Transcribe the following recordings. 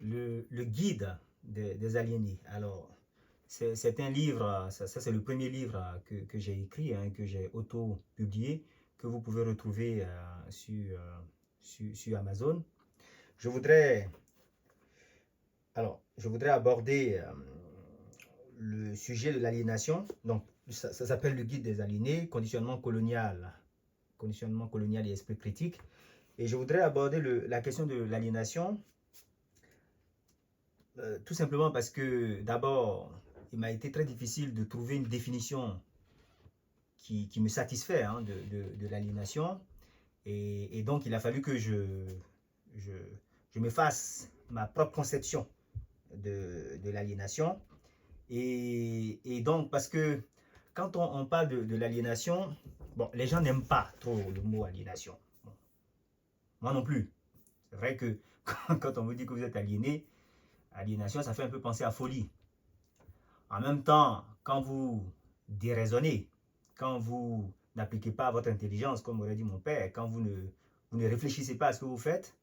le guide des aliénés. Alors, c'est un livre, ça c'est le premier livre que j'ai écrit, hein, que j'ai auto-publié, que vous pouvez retrouver sur Amazon. Je voudrais, je voudrais aborder le sujet de l'aliénation. Donc, ça s'appelle le guide des aliénés, conditionnement colonial et esprit critique. Et je voudrais aborder la question de l'aliénation, tout simplement parce que d'abord, il m'a été très difficile de trouver une définition qui me satisfait, hein, de l'aliénation. Et donc, il a fallu que je me fasse ma propre conception de l'aliénation. Et donc, parce que quand on parle de l'aliénation, bon, les gens n'aiment pas trop le mot aliénation. Bon, moi non plus. C'est vrai que quand on vous dit que vous êtes aliéné, aliénation, ça fait un peu penser à folie. En même temps, quand vous déraisonnez, quand vous n'appliquez pas votre intelligence, comme aurait dit mon père, quand vous ne réfléchissez pas à ce que vous faites,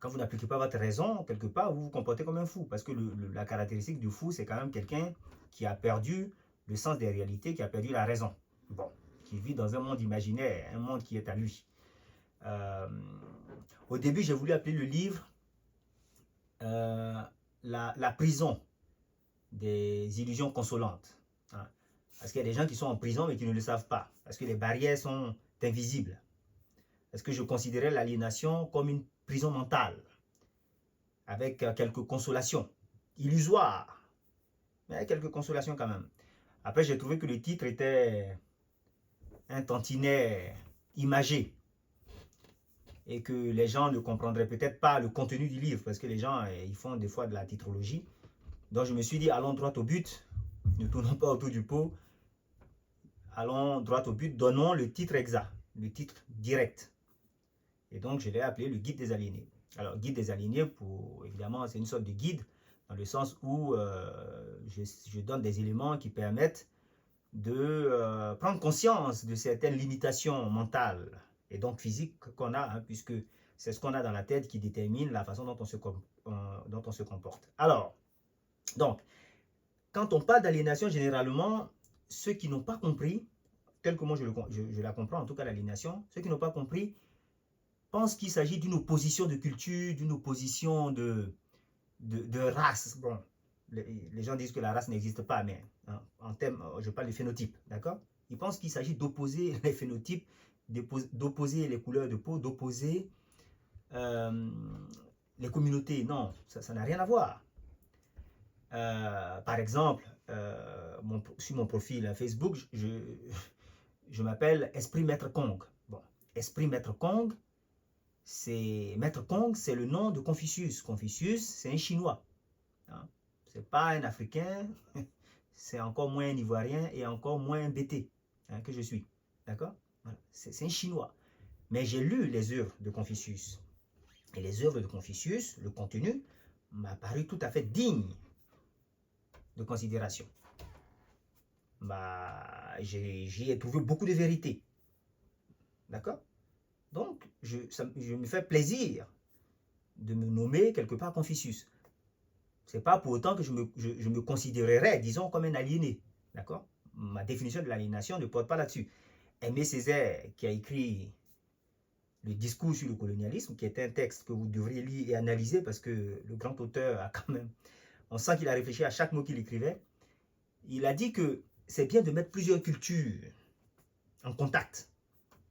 quand vous n'appliquez pas votre raison, quelque part, vous vous comportez comme un fou. Parce que la caractéristique du fou, c'est quand même quelqu'un qui a perdu le sens des réalités, qui a perdu la raison. Bon, qui vit dans un monde imaginaire, un monde qui est à lui. Au début, j'ai voulu appeler le livre la prison des illusions consolantes. Hein. Parce qu'il y a des gens qui sont en prison mais qui ne le savent pas. Parce que les barrières sont invisibles. Parce que je considérais l'aliénation comme une prison mentale, avec quelques consolations, illusoires, mais quelques consolations quand même. Après, j'ai trouvé que le titre était un tantinet imagé, et que les gens ne comprendraient peut-être pas le contenu du livre, parce que les gens, ils font des fois de la titrologie. Donc je me suis dit, allons droit au but, ne tournons pas autour du pot, allons droit au but, donnons le titre exact, le titre direct. Et donc je l'ai appelé le guide des aliénés. Alors guide des aliénés, évidemment c'est une sorte de guide, dans le sens où je donne des éléments qui permettent de prendre conscience de certaines limitations mentales et donc physiques qu'on a, hein, puisque c'est ce qu'on a dans la tête qui détermine la façon dont on se comporte. Alors, donc, quand on parle d'aliénation, généralement, ceux qui n'ont pas compris, tel que moi je la comprends, en tout cas l'aliénation, ceux qui n'ont pas compris pensent qu'il s'agit d'une opposition de culture, d'une opposition de race. Bon, les gens disent que la race n'existe pas, mais hein, en termes, je parle de phénotype, d'accord? Ils pensent qu'il s'agit d'opposer les phénotypes, d'opposer les couleurs de peau, d'opposer les communautés. Non, ça n'a rien à voir. Par exemple, sur mon profil Facebook, je m'appelle Esprit Maître Kong. Bon, Esprit Maître Kong, Maître Kong, c'est le nom de Confucius. Confucius, c'est un Chinois. Hein? C'est pas un Africain, c'est encore moins un Ivoirien et encore moins un BT, hein, que je suis. D'accord? Voilà. C'est un Chinois. Mais j'ai lu les œuvres de Confucius. Et les œuvres de Confucius, le contenu, m'a paru tout à fait digne de considération. J'y ai trouvé beaucoup de vérité. D'accord? Donc, je me fais plaisir de me nommer quelque part Confucius. Ce n'est pas pour autant que je me considérerais, disons, comme un aliéné. D'accord? Ma définition de l'aliénation ne porte pas là-dessus. Aimé Césaire, qui a écrit le discours sur le colonialisme, qui est un texte que vous devriez lire et analyser, parce que le grand auteur a quand même... On sent qu'il a réfléchi à chaque mot qu'il écrivait. Il a dit que c'est bien de mettre plusieurs cultures en contact.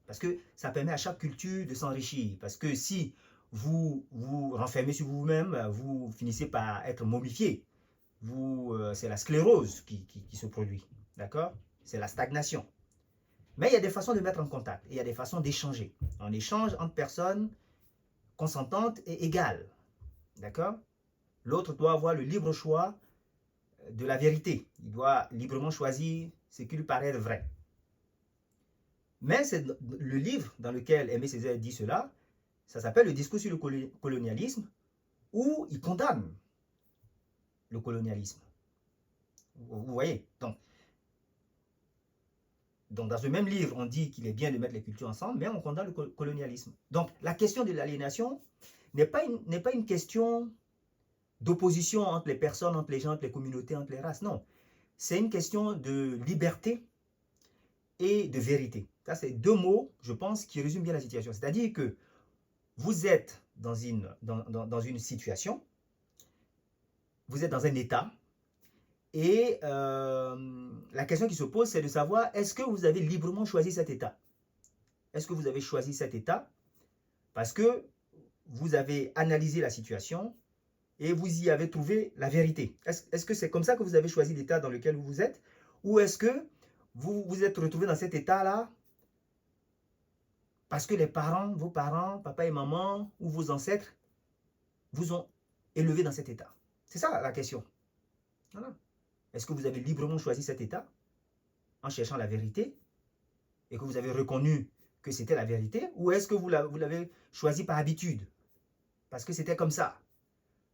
Parce que ça permet à chaque culture de s'enrichir. Parce que si vous vous renfermez sur vous-même, vous finissez par être momifié. C'est la sclérose qui se produit. D'accord? C'est la stagnation. Mais il y a des façons de mettre en contact. Et il y a des façons d'échanger. On échange entre personnes consentantes et égales. D'accord? L'autre doit avoir le libre choix de la vérité. Il doit librement choisir ce qui lui paraît vrai. Mais c'est le livre dans lequel Aimé Césaire dit cela, ça s'appelle le discours sur le colonialisme, où il condamne le colonialisme. Vous voyez? Donc, dans ce même livre, on dit qu'il est bien de mettre les cultures ensemble, mais on condamne le colonialisme. Donc, la question de l'aliénation n'est pas une question d'opposition entre les personnes, entre les gens, entre les communautés, entre les races. Non. C'est une question de liberté et de vérité. Ça, c'est deux mots, je pense, qui résument bien la situation. C'est-à-dire que vous êtes dans une situation, vous êtes dans un état, et la question qui se pose, c'est de savoir, est-ce que vous avez librement choisi cet état? Est-ce que vous avez choisi cet état parce que vous avez analysé la situation et vous y avez trouvé la vérité? Est-ce que c'est comme ça que vous avez choisi l'état dans lequel vous êtes? Ou est-ce que vous vous êtes retrouvé dans cet état-là parce que les parents, vos parents, papa et maman, ou vos ancêtres, vous ont élevé dans cet état? C'est ça la question. Voilà. Est-ce que vous avez librement choisi cet état en cherchant la vérité et que vous avez reconnu que c'était la vérité? Ou est-ce que vous l'avez choisi par habitude? Parce que c'était comme ça,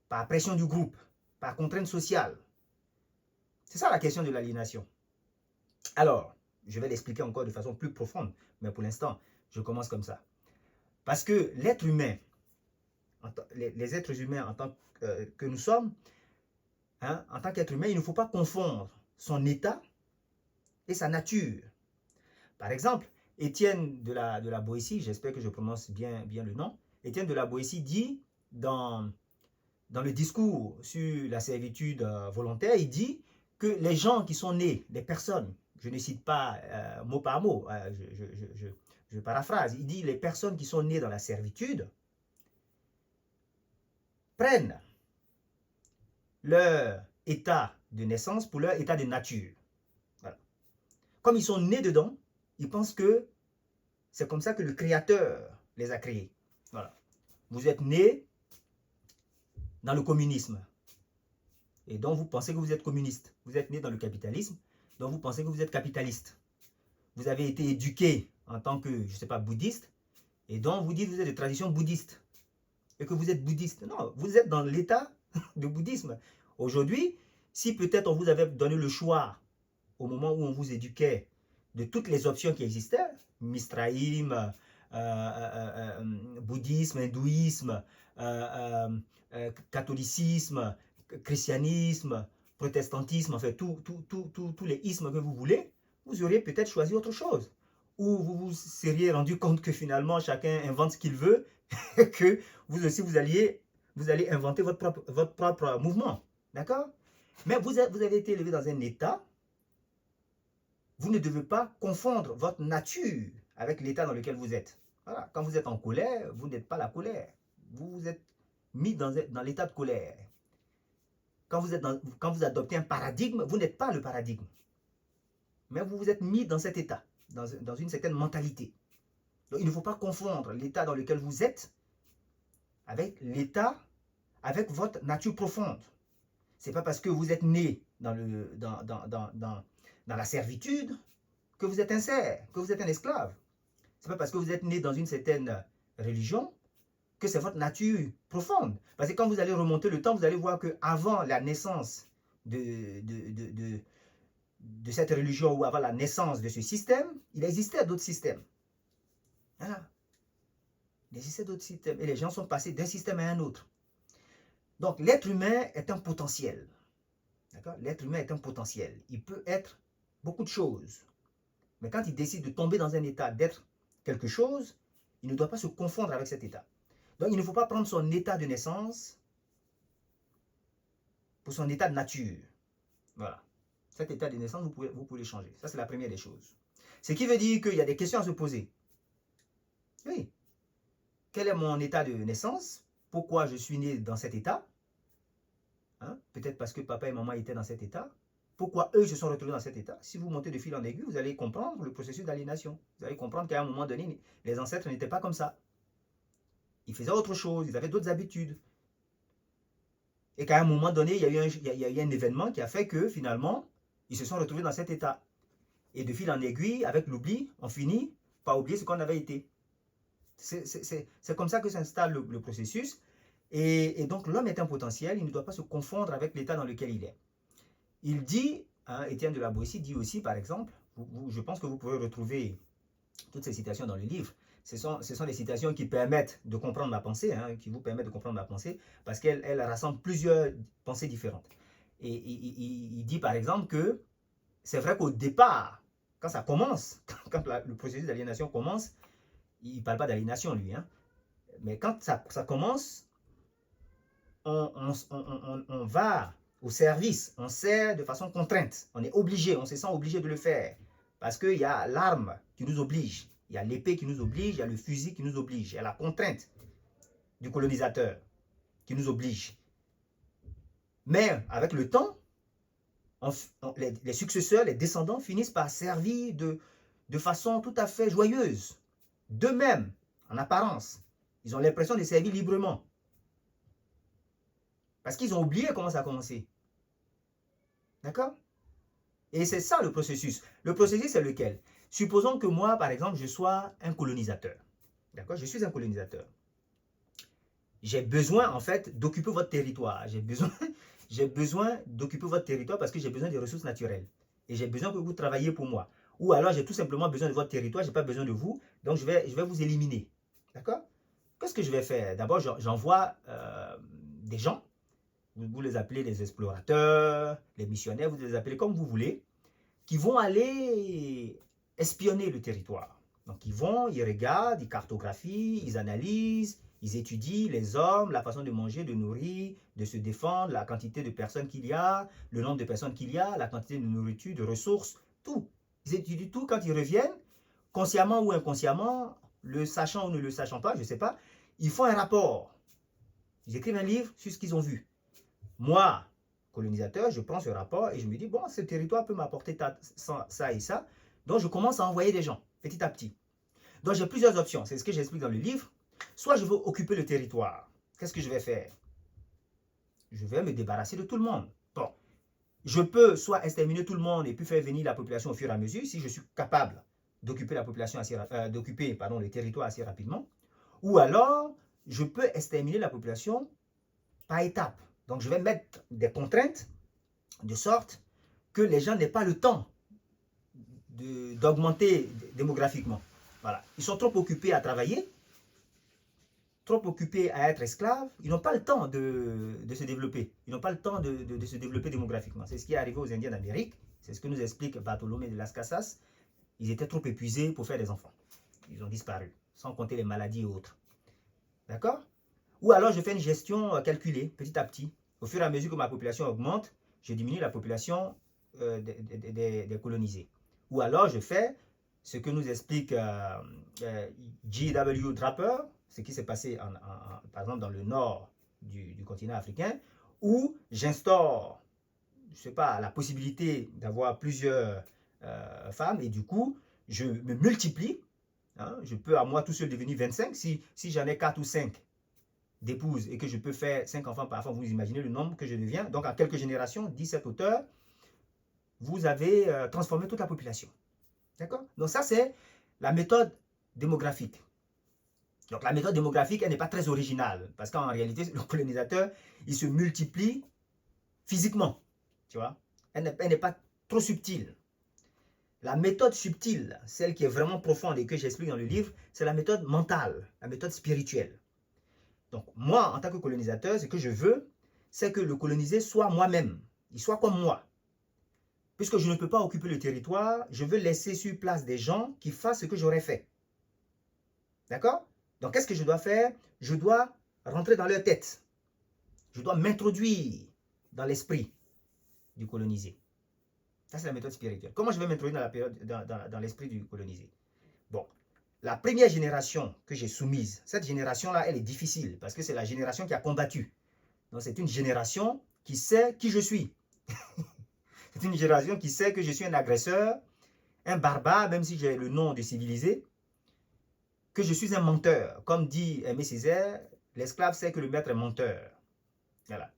par pression du groupe, par contrainte sociale. C'est ça la question de l'aliénation. Alors, je vais l'expliquer encore de façon plus profonde, mais pour l'instant, je commence comme ça. Parce que l'être humain, les êtres humains en tant que nous sommes, hein, en tant qu'être humain, il ne faut pas confondre son état et sa nature. Par exemple, Étienne de la Boétie, j'espère que je prononce bien le nom, Étienne de la Boétie dit dans le discours sur la servitude volontaire, il dit que les gens qui sont nés, les personnes, je ne cite pas mot par mot, je paraphrase, il dit les personnes qui sont nées dans la servitude prennent leur état de naissance pour leur état de nature. Voilà. Comme ils sont nés dedans, ils pensent que c'est comme ça que le Créateur les a créés. Voilà. Vous êtes nés dans le communisme. Et donc vous pensez que vous êtes communiste. Vous êtes né dans le capitalisme, donc vous pensez que vous êtes capitaliste. Vous avez été éduqué en tant que, je ne sais pas, bouddhiste, et donc vous dites que vous êtes de tradition bouddhiste, et que vous êtes bouddhiste. Non, vous êtes dans l'état de bouddhisme. Aujourd'hui, si peut-être on vous avait donné le choix, au moment où on vous éduquait, de toutes les options qui existaient, Mistraïm, bouddhisme, hindouisme, catholicisme, christianisme, protestantisme, enfin tous les ismes que vous voulez, vous auriez peut-être choisi autre chose. Ou vous vous seriez rendu compte que finalement chacun invente ce qu'il veut, que vous aussi vous allez inventer votre propre mouvement. D'accord? Mais vous avez été élevé dans un état, vous ne devez pas confondre votre nature avec l'état dans lequel vous êtes. Voilà. Quand vous êtes en colère, vous n'êtes pas la colère. Vous êtes mis dans l'état de colère. Quand vous adoptez un paradigme, vous n'êtes pas le paradigme. Mais vous vous êtes mis dans cet état, dans une certaine mentalité. Donc il ne faut pas confondre l'état dans lequel vous êtes avec l'état, avec votre nature profonde. Ce n'est pas parce que vous êtes né dans la servitude que vous êtes un serf, que vous êtes un esclave. Ce n'est pas parce que vous êtes né dans une certaine religion que c'est votre nature profonde. Parce que quand vous allez remonter le temps, vous allez voir qu'avant la naissance de cette religion ou avant la naissance de ce système, il existait d'autres systèmes. Voilà. Il existait d'autres systèmes. Et les gens sont passés d'un système à un autre. Donc l'être humain est un potentiel. D'accord? L'être humain est un potentiel. Il peut être beaucoup de choses. Mais quand il décide de tomber dans un état d'être quelque chose, il ne doit pas se confondre avec cet état. Donc il ne faut pas prendre son état de naissance pour son état de nature. Voilà. Cet état de naissance, vous pouvez le changer. Ça, c'est la première des choses. Ce qui veut dire qu'il y a des questions à se poser. Oui. Quel est mon état de naissance? Pourquoi je suis né dans cet état? Hein? Peut-être parce que papa et maman étaient dans cet état. Pourquoi eux se sont retrouvés dans cet état? Si vous montez de fil en aiguille, vous allez comprendre le processus d'aliénation. Vous allez comprendre qu'à un moment donné, les ancêtres n'étaient pas comme ça. Ils faisaient autre chose, ils avaient d'autres habitudes. Et qu'à un moment donné, il y a eu un événement qui a fait que finalement, ils se sont retrouvés dans cet état. Et de fil en aiguille, avec l'oubli, on finit par oublier ce qu'on avait été. C'est comme ça que s'installe le processus. Et donc l'homme est un potentiel, il ne doit pas se confondre avec l'état dans lequel il est. Il dit, hein, Étienne de la Boétie dit aussi, par exemple, je pense que vous pouvez retrouver toutes ces citations dans le livre, ce sont des citations qui permettent de comprendre ma pensée, hein, qui vous permettent de comprendre ma pensée, parce qu'elle rassemble plusieurs pensées différentes. Et il dit par exemple que c'est vrai qu'au départ, quand ça commence, quand le processus d'aliénation commence, il ne parle pas d'aliénation lui, hein, mais quand ça commence, on va au service, on sert de façon contrainte, on est obligé, on se sent obligé de le faire, parce qu'il y a l'arme qui nous oblige, il y a l'épée qui nous oblige, il y a le fusil qui nous oblige, il y a la contrainte du colonisateur qui nous oblige. Mais avec le temps, les successeurs, les descendants finissent par servir de façon tout à fait joyeuse, d'eux-mêmes, en apparence. Ils ont l'impression de servir librement. Parce qu'ils ont oublié comment ça a commencé. D'accord? Et c'est ça le processus. Le processus, c'est lequel? Supposons que moi, par exemple, je sois un colonisateur. D'accord? Je suis un colonisateur. J'ai besoin, en fait, d'occuper votre territoire. J'ai besoin d'occuper votre territoire parce que j'ai besoin des ressources naturelles. Et j'ai besoin que vous travailliez pour moi. Ou alors, j'ai tout simplement besoin de votre territoire, je n'ai pas besoin de vous. Donc, je vais vous éliminer. D'accord? Qu'est-ce que je vais faire? D'abord, j'envoie des gens. Vous les appelez les explorateurs, les missionnaires, vous les appelez comme vous voulez, qui vont aller espionner le territoire. Donc, ils vont, ils regardent, ils cartographient, ils analysent, ils étudient les hommes, la façon de manger, de nourrir, de se défendre, la quantité de personnes qu'il y a, le nombre de personnes qu'il y a, la quantité de nourriture, de ressources, tout. Ils étudient tout. Quand ils reviennent, consciemment ou inconsciemment, le sachant ou ne le sachant pas, je ne sais pas, ils font un rapport. Ils écrivent un livre sur ce qu'ils ont vu. Moi, colonisateur, je prends ce rapport et je me dis, bon, ce territoire peut m'apporter ça et ça. Donc, je commence à envoyer des gens, petit à petit. Donc, j'ai plusieurs options. C'est ce que j'explique dans le livre. Soit je veux occuper le territoire. Qu'est-ce que je vais faire? Je vais me débarrasser de tout le monde. Bon, je peux soit exterminer tout le monde et puis faire venir la population au fur et à mesure, si je suis capable d'occuper le territoire assez rapidement. Ou alors, je peux exterminer la population par étapes. Donc, je vais mettre des contraintes de sorte que les gens n'aient pas le temps d'augmenter démographiquement. Voilà. Ils sont trop occupés à travailler, trop occupés à être esclaves. Ils n'ont pas le temps de se développer. Ils n'ont pas le temps de se développer démographiquement. C'est ce qui est arrivé aux Indiens d'Amérique. C'est ce que nous explique Bartolomé de Las Casas. Ils étaient trop épuisés pour faire des enfants. Ils ont disparu, sans compter les maladies et autres. D'accord? Ou alors je fais une gestion calculée, petit à petit. Au fur et à mesure que ma population augmente, je diminue la population des colonisés. Ou alors je fais ce que nous explique G.W. Draper, ce qui s'est passé par exemple dans le nord du continent africain, où j'instaure, je sais pas, la possibilité d'avoir plusieurs femmes et du coup, je me multiplie. Hein, je peux à moi tout seul devenir 25. Si j'en ai 4 ou 5 d'épouses et que je peux faire 5 enfants par femme, vous imaginez le nombre que je deviens. Donc, en quelques générations, dit cet auteur, vous avez transformé toute la population. D'accord? Donc, ça, c'est la méthode démographique. Donc, la méthode démographique, elle n'est pas très originale parce qu'en réalité, le colonisateur, il se multiplie physiquement. Tu vois? Elle n'est pas trop subtile. La méthode subtile, celle qui est vraiment profonde et que j'explique dans le livre, c'est la méthode mentale, la méthode spirituelle. Donc, moi, en tant que colonisateur, ce que je veux, c'est que le colonisé soit moi-même. Il soit comme moi. Puisque je ne peux pas occuper le territoire, je veux laisser sur place des gens qui fassent ce que j'aurais fait. D'accord? Donc, qu'est-ce que je dois faire? Je dois rentrer dans leur tête. Je dois m'introduire dans l'esprit du colonisé. Ça, c'est la méthode spirituelle. Comment je vais m'introduire dans l'esprit du colonisé? Bon, la première génération que j'ai soumise, cette génération-là, elle est difficile parce que c'est la génération qui a combattu. Donc, c'est une génération qui sait qui je suis. C'est une génération qui sait que je suis un agresseur, un barbare, même si j'ai le nom de civilisé, que je suis un menteur. Comme dit Aimé Césaire, l'esclave sait que le maître est menteur. Voilà.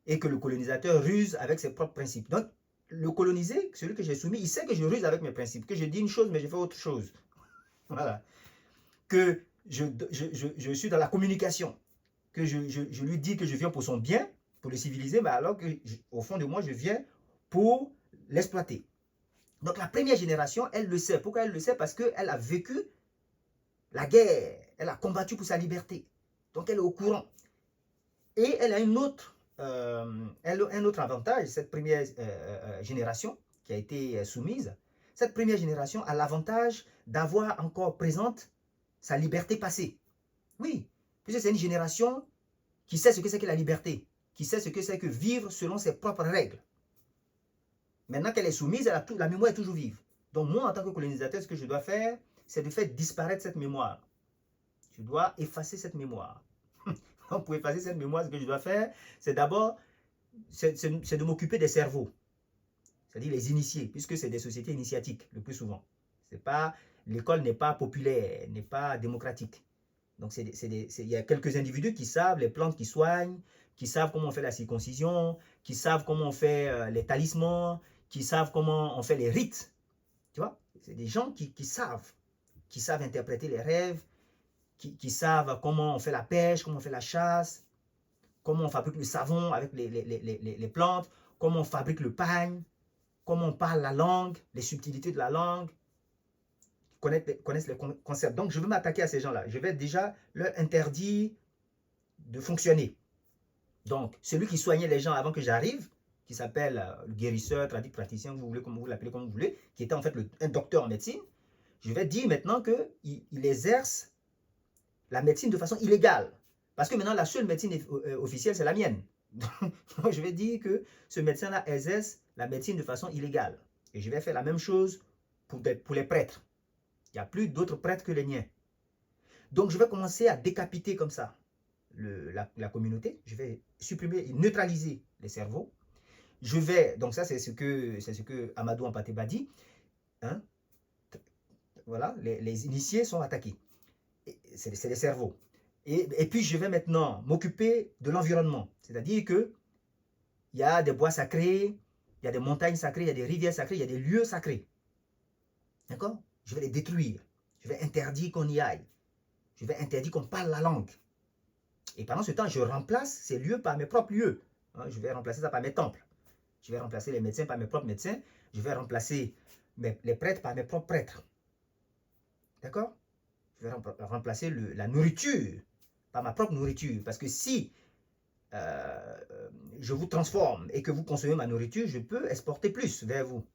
Et que le colonisateur ruse avec ses propres principes. Donc, le colonisé, celui que j'ai soumis, il sait que je ruse avec mes principes, que je dis une chose, mais je fais autre chose. Voilà. Que je suis dans la communication, que je lui dis que je viens pour son bien, pour le civiliser, mais alors qu'au fond de moi, je viens pour l'exploiter. Donc, la première génération, elle le sait. Pourquoi elle le sait? Parce qu'elle a vécu la guerre, elle a combattu pour sa liberté. Donc elle est au courant. Et elle a un autre avantage, cette première génération qui a été soumise. Cette première génération a l'avantage d'avoir encore présente sa liberté passée. Oui, puisque c'est une génération qui sait ce que c'est que la liberté, qui sait ce que c'est que vivre selon ses propres règles. Maintenant qu'elle est soumise, la mémoire est toujours vive. Donc moi, en tant que colonisateur, ce que je dois faire, c'est de faire disparaître cette mémoire. Je dois effacer cette mémoire. Donc pour effacer cette mémoire, ce que je dois faire, c'est d'abord, c'est de m'occuper des cerveaux. C'est-à-dire les initiés, puisque c'est des sociétés initiatiques, le plus souvent. L'école n'est pas populaire, n'est pas démocratique. Donc il y a quelques individus qui savent les plantes qui soignent, qui savent comment on fait la circoncision, qui savent comment on fait les talismans, qui savent comment on fait les rites. Tu vois, c'est des gens qui savent interpréter les rêves, qui savent comment on fait la pêche, comment on fait la chasse, comment on fabrique le savon avec les plantes, comment on fabrique le pagne, comment on parle la langue, les subtilités de la langue, connaissent les concepts. Donc, je veux m'attaquer à ces gens-là. Je vais déjà leur interdire de fonctionner. Donc, celui qui soignait les gens avant que j'arrive, qui s'appelle le guérisseur, praticien, vous voulez, comme vous l'appelez comme vous voulez, qui était en fait un docteur en médecine, je vais dire maintenant qu'il exerce la médecine de façon illégale. Parce que maintenant, la seule médecine officielle, c'est la mienne. Donc, je vais dire que ce médecin-là exerce la médecine de façon illégale. Et je vais faire la même chose pour les prêtres. Il n'y a plus d'autres prêtres que les miens. Donc, je vais commencer à décapiter comme ça la communauté. Je vais supprimer et neutraliser les cerveaux. Je vais, donc ça, c'est ce que Amadou Hampâté-Bâ dit. Hein? Voilà, les initiés sont attaqués. C'est les cerveaux. Et puis, je vais maintenant m'occuper de l'environnement. C'est-à-dire que il y a des bois sacrés, il y a des montagnes sacrées, il y a des rivières sacrées, il y a des lieux sacrés. D'accord? Je vais les détruire. Je vais interdire qu'on y aille. Je vais interdire qu'on parle la langue. Et pendant ce temps, je remplace ces lieux par mes propres lieux. Je vais remplacer ça par mes temples. Je vais remplacer les médecins par mes propres médecins. Je vais remplacer les prêtres par mes propres prêtres. D'accord? Je vais remplacer la nourriture par ma propre nourriture. Parce que si je vous transforme et que vous consommez ma nourriture, je peux exporter plus vers vous.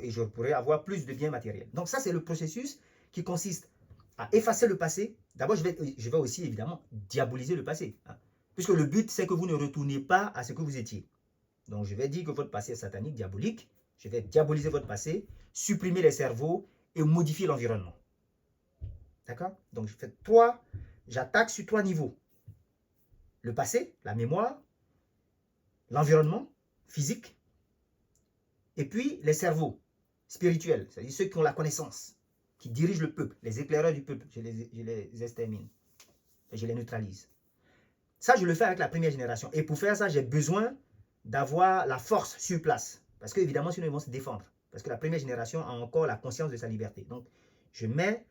Et je pourrais avoir plus de biens matériels. Donc ça, c'est le processus qui consiste à effacer le passé. D'abord, je vais aussi évidemment diaboliser le passé. Puisque le but, c'est que vous ne retournez pas à ce que vous étiez. Donc, je vais dire que votre passé est satanique, diabolique. Je vais diaboliser votre passé, supprimer les cerveaux et modifier l'environnement. D'accord? Donc, j'attaque sur 3 niveaux. Le passé, la mémoire, l'environnement physique, et puis les cerveaux spirituels, c'est-à-dire ceux qui ont la connaissance, qui dirigent le peuple, les éclaireurs du peuple, je les extermine, et je les neutralise. Ça, je le fais avec la première génération. Et pour faire ça, j'ai besoin d'avoir la force sur place. Parce qu'évidemment, sinon, ils vont se défendre. Parce que la première génération a encore la conscience de sa liberté. Donc, je mets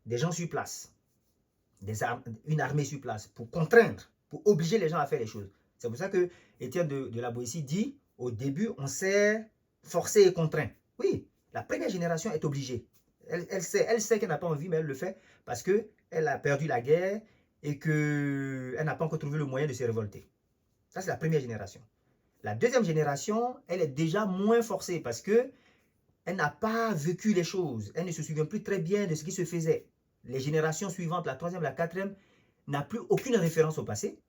des gens sur place, une armée sur place, pour contraindre, pour obliger les gens à faire les choses. C'est pour ça que Étienne de la Boétie dit, au début, on s'est forcé et contraint. Oui, la première génération est obligée. Elle sait qu'elle n'a pas envie, mais elle le fait parce qu'elle a perdu la guerre et qu'elle n'a pas encore trouvé le moyen de se révolter. Ça, c'est la première génération. La deuxième génération, elle est déjà moins forcée parce qu'elle n'a pas vécu les choses. Elle ne se souvient plus très bien de ce qui se faisait. Les générations suivantes, la troisième, la quatrième, n'a plus aucune référence au passé,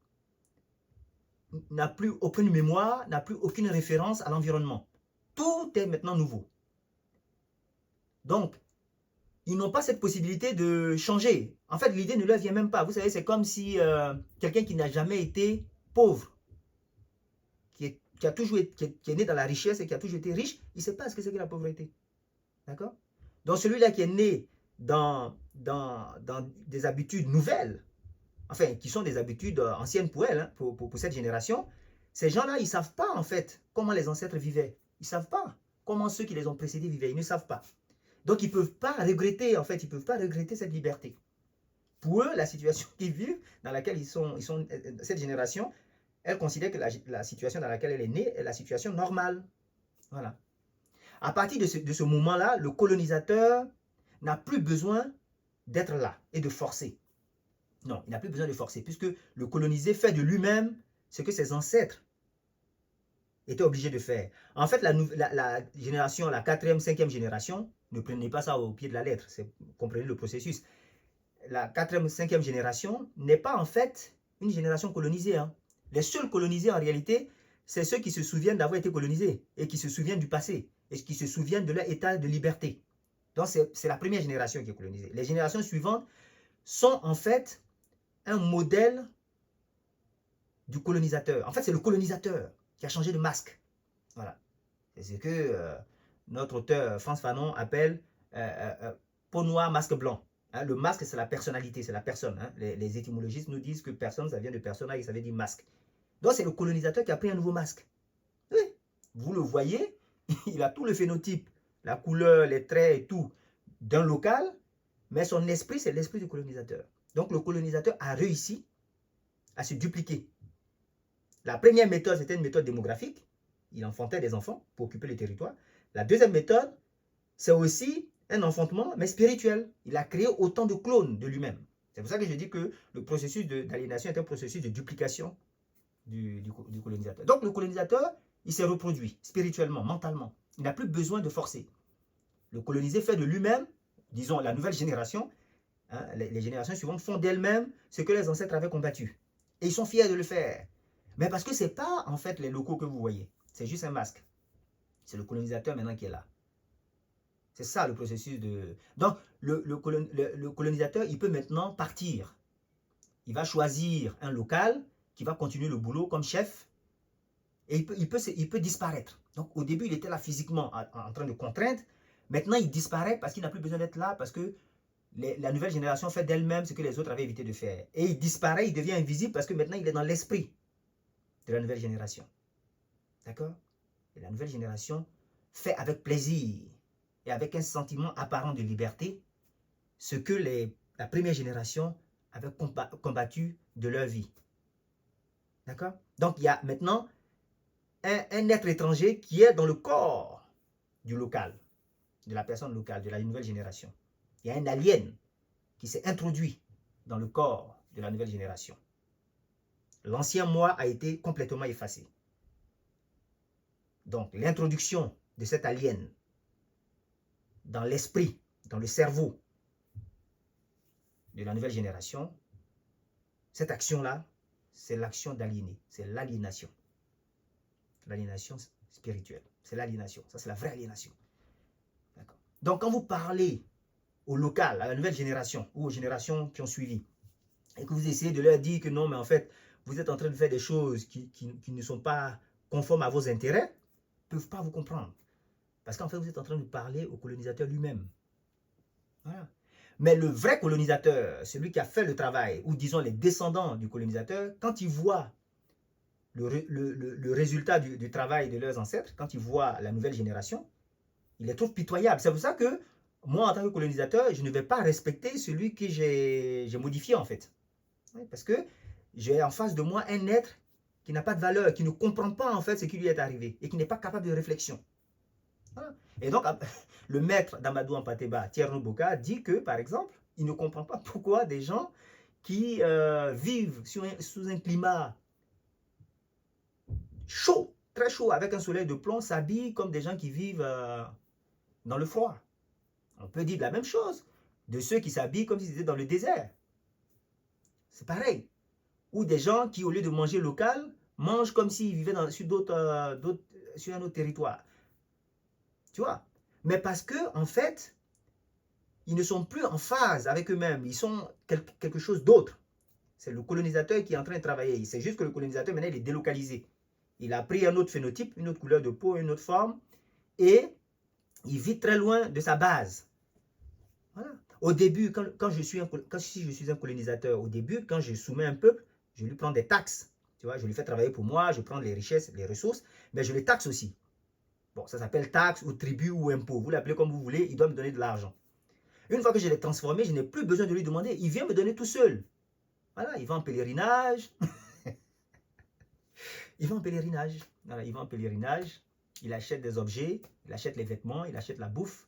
n'a plus aucune mémoire, n'a plus aucune référence à l'environnement. Tout est maintenant nouveau. Donc, ils n'ont pas cette possibilité de changer. En fait, l'idée ne leur vient même pas. Vous savez, c'est comme si quelqu'un qui n'a jamais été pauvre, qui est né dans la richesse et qui a toujours été riche, il ne sait pas ce que c'est que la pauvreté. D'accord? Donc, celui-là qui est né dans des habitudes nouvelles, enfin, qui sont des habitudes anciennes pour elle, pour cette génération, ces gens-là, ils ne savent pas, en fait, comment les ancêtres vivaient. Ils ne savent pas comment ceux qui les ont précédés vivaient. Ils ne savent pas. Donc, ils ne peuvent pas regretter, en fait, ils ne peuvent pas regretter cette liberté. Pour eux, la situation qu'ils vivent, dans laquelle ils sont cette génération, elle considère que la situation dans laquelle elle est née est la situation normale. Voilà. À partir de ce moment-là, le colonisateur n'a plus besoin d'être là et de forcer. Non, il n'a plus besoin de forcer, puisque le colonisé fait de lui-même ce que ses ancêtres étaient obligés de faire. En fait, la génération, la 4e, 5e génération, ne prenez pas ça au pied de la lettre, comprenez le processus. La 4e, 5e génération n'est pas en fait une génération colonisée. Hein. Les seuls colonisés en réalité, c'est ceux qui se souviennent d'avoir été colonisés et qui se souviennent du passé et qui se souviennent de leur état de liberté. Donc c'est la première génération qui est colonisée. Les générations suivantes sont en fait un modèle du colonisateur. En fait, c'est le colonisateur qui a changé de masque. Voilà. C'est ce que notre auteur Frantz Fanon appelle peau noire, masque blanc. Hein, le masque, c'est la personnalité, c'est la personne. Hein. Les étymologistes nous disent que personne, ça vient de persona et ça veut dire masque. Donc, c'est le colonisateur qui a pris un nouveau masque. Oui. Vous le voyez, il a tout le phénotype, la couleur, les traits et tout d'un local, mais son esprit, c'est l'esprit du colonisateur. Donc, le colonisateur a réussi à se dupliquer. La première méthode, c'était une méthode démographique. Il enfantait des enfants pour occuper le territoire. La deuxième méthode, c'est aussi un enfantement, mais spirituel. Il a créé autant de clones de lui-même. C'est pour ça que je dis que le processus d'aliénation est un processus de duplication du colonisateur. Donc, le colonisateur, il s'est reproduit spirituellement, mentalement. Il n'a plus besoin de forcer. Le colonisé fait de lui-même, disons la nouvelle génération, hein, les générations suivantes font d'elles-mêmes ce que les ancêtres avaient combattu. Et ils sont fiers de le faire. Mais parce que ce n'est pas en fait les locaux que vous voyez. C'est juste un masque. C'est le colonisateur maintenant qui est là. C'est ça le processus de... Donc, le colonisateur, il peut maintenant partir. Il va choisir un local qui va continuer le boulot comme chef. Et il peut disparaître. Donc, au début, il était là physiquement en train de contraindre. Maintenant, il disparaît parce qu'il n'a plus besoin d'être là, parce que la nouvelle génération fait d'elle-même ce que les autres avaient évité de faire. Et il disparaît, il devient invisible parce que maintenant, il est dans l'esprit de la nouvelle génération. D'accord? Et la nouvelle génération fait avec plaisir et avec un sentiment apparent de liberté ce que la première génération avait combattu de leur vie. D'accord? Donc, il y a maintenant un être étranger qui est dans le corps du local, de la personne locale, de la nouvelle génération. Il y a un alien qui s'est introduit dans le corps de la nouvelle génération. L'ancien moi a été complètement effacé. Donc, l'introduction de cet alien dans l'esprit, dans le cerveau de la nouvelle génération, cette action-là, c'est l'action d'aliéner, c'est l'aliénation. L'aliénation spirituelle, c'est l'aliénation. Ça, c'est la vraie aliénation. Donc, quand vous parlez au local, à la nouvelle génération, ou aux générations qui ont suivi, et que vous essayez de leur dire que non, mais en fait, vous êtes en train de faire des choses qui ne sont pas conformes à vos intérêts, ils ne peuvent pas vous comprendre. Parce qu'en fait, vous êtes en train de parler au colonisateur lui-même. Voilà. Mais le vrai colonisateur, celui qui a fait le travail, ou disons les descendants du colonisateur, quand ils voient le résultat du travail de leurs ancêtres, quand ils voient la nouvelle génération, ils les trouvent pitoyables. C'est pour ça que moi, en tant que colonisateur, je ne vais pas respecter celui que j'ai modifié en fait. Parce que j'ai en face de moi un être qui n'a pas de valeur, qui ne comprend pas en fait ce qui lui est arrivé et qui n'est pas capable de réflexion. Voilà. Et donc, le maître d'Amadou Ampateba, Thierno Boka, dit que, par exemple, il ne comprend pas pourquoi des gens qui vivent sous un climat chaud, très chaud, avec un soleil de plomb, s'habillent comme des gens qui vivent dans le froid. On peut dire la même chose de ceux qui s'habillent comme s'ils étaient dans le désert. C'est pareil. Ou des gens qui, au lieu de manger local, mangent comme s'ils vivaient sur un autre territoire. Tu vois? Mais parce que, en fait, ils ne sont plus en phase avec eux-mêmes. Ils sont quelque chose d'autre. C'est le colonisateur qui est en train de travailler. C'est juste que le colonisateur, maintenant, il est délocalisé. Il a pris un autre phénotype, une autre couleur de peau, une autre forme, et il vit très loin de sa base. Voilà. Au début, si je suis un colonisateur, au début, quand je soumets un peuple, je lui prends des taxes. Tu vois, je lui fais travailler pour moi, je prends les richesses, les ressources, mais je les taxe aussi. Bon, ça s'appelle taxe ou tribut ou impôt. Vous l'appelez comme vous voulez, il doit me donner de l'argent. Une fois que je l'ai transformé, je n'ai plus besoin de lui demander. Il vient me donner tout seul. Voilà, il va en pèlerinage. Il va en pèlerinage. Voilà, il va en pèlerinage. Il achète des objets, il achète les vêtements, il achète la bouffe.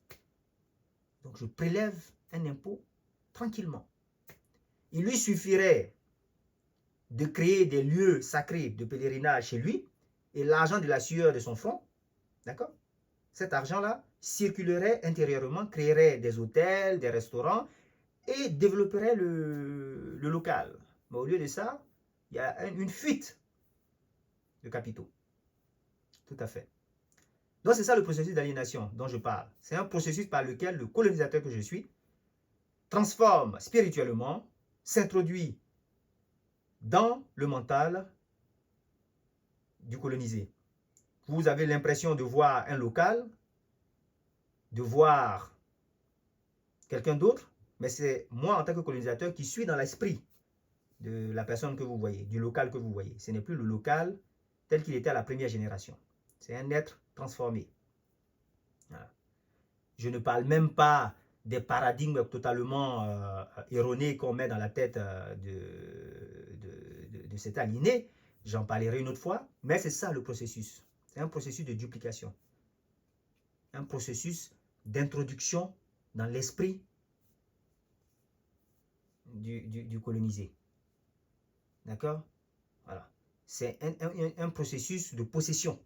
Donc je prélève un impôt tranquillement. Il lui suffirait de créer des lieux sacrés de pèlerinage chez lui et l'argent de la sueur de son front, d'accord? Cet argent-là circulerait intérieurement, créerait des hôtels, des restaurants et développerait le local. Mais au lieu de ça, il y a une fuite de capitaux. Tout à fait. Donc c'est ça le processus d'aliénation dont je parle. C'est un processus par lequel le colonisateur que je suis transforme spirituellement, s'introduit dans le mental du colonisé. Vous avez l'impression de voir un local, de voir quelqu'un d'autre, mais c'est moi en tant que colonisateur qui suis dans l'esprit de la personne que vous voyez, du local que vous voyez. Ce n'est plus le local tel qu'il était à la première génération. C'est un être transformé. Voilà. Je ne parle même pas des paradigmes totalement erronés qu'on met dans la tête de cet aliéné. J'en parlerai une autre fois, mais c'est ça le processus. C'est un processus de duplication. Un processus d'introduction dans l'esprit du colonisé. D'accord? Voilà. C'est un processus de possession.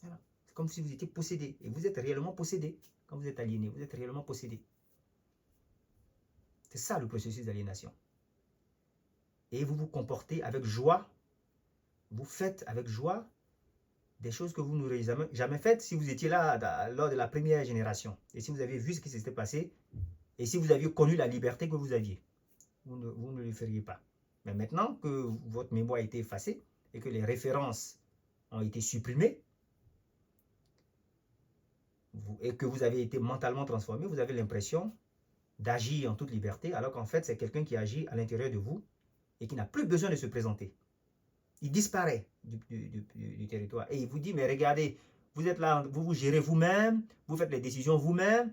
Voilà. C'est comme si vous étiez possédé. Et vous êtes réellement possédé. Quand vous êtes aliéné, vous êtes réellement possédé. C'est ça le processus d'aliénation. Et vous vous comportez avec joie. Vous faites avec joie des choses que vous n'auriez jamais faites si vous étiez là lors de la première génération. Et si vous avez vu ce qui s'était passé, et si vous aviez connu la liberté que vous aviez, vous ne le feriez pas. Mais maintenant que votre mémoire a été effacée et que les références ont été supprimées, et que vous avez été mentalement transformé, vous avez l'impression d'agir en toute liberté, alors qu'en fait, c'est quelqu'un qui agit à l'intérieur de vous et qui n'a plus besoin de se présenter. Il disparaît du territoire et il vous dit, mais regardez, vous êtes là, vous vous gérez vous-même, vous faites les décisions vous-même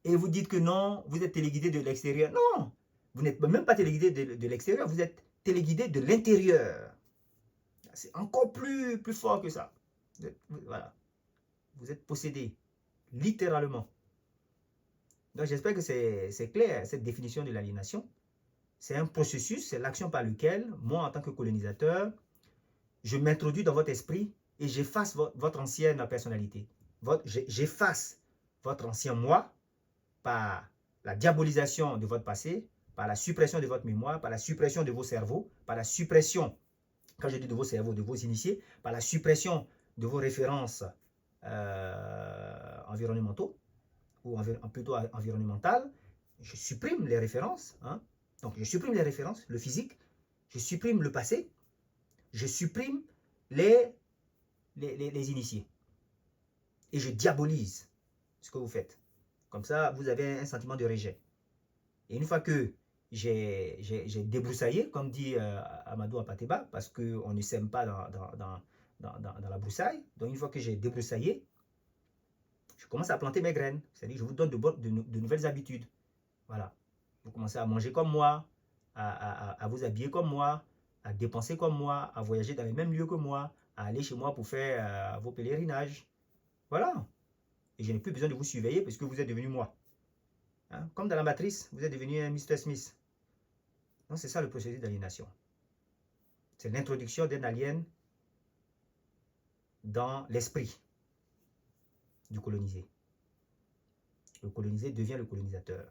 et vous dites que non, vous êtes téléguidé de l'extérieur. Non, vous n'êtes même pas téléguidé de l'extérieur, vous êtes téléguidé de l'intérieur. C'est encore plus fort que ça. Voilà. Vous êtes possédé, littéralement. Donc j'espère que c'est clair, cette définition de l'aliénation. C'est un processus, c'est l'action par lequel, moi en tant que colonisateur, je m'introduis dans votre esprit et j'efface votre ancienne personnalité. J'efface votre ancien moi par la diabolisation de votre passé, par la suppression de votre mémoire, par la suppression de vos cerveaux, par la suppression, quand je dis de vos cerveaux, de vos initiés, par la suppression de vos références environnementaux, ou plutôt environnementales. Je supprime les références. Hein. Donc je supprime les références, le physique, je supprime le passé, je supprime les initiés. Et je diabolise ce que vous faites. Comme ça, vous avez un sentiment de rejet. Et une fois que j'ai débroussaillé, comme dit Amadou Apateba, parce qu'on ne sème pas dans la broussaille, donc une fois que j'ai débroussaillé, je commence à planter mes graines. C'est-à-dire je vous donne de nouvelles habitudes. Voilà. Vous commencez à manger comme moi, à vous habiller comme moi, à dépenser comme moi, à voyager dans les mêmes lieux que moi, à aller chez moi pour faire vos pèlerinages. Voilà. Et je n'ai plus besoin de vous surveiller parce que vous êtes devenu moi. Hein? Comme dans la matrice, vous êtes devenu un Mr. Smith. Donc c'est ça le processus d'aliénation. C'est l'introduction d'un alien dans l'esprit du colonisé. Le colonisé devient le colonisateur.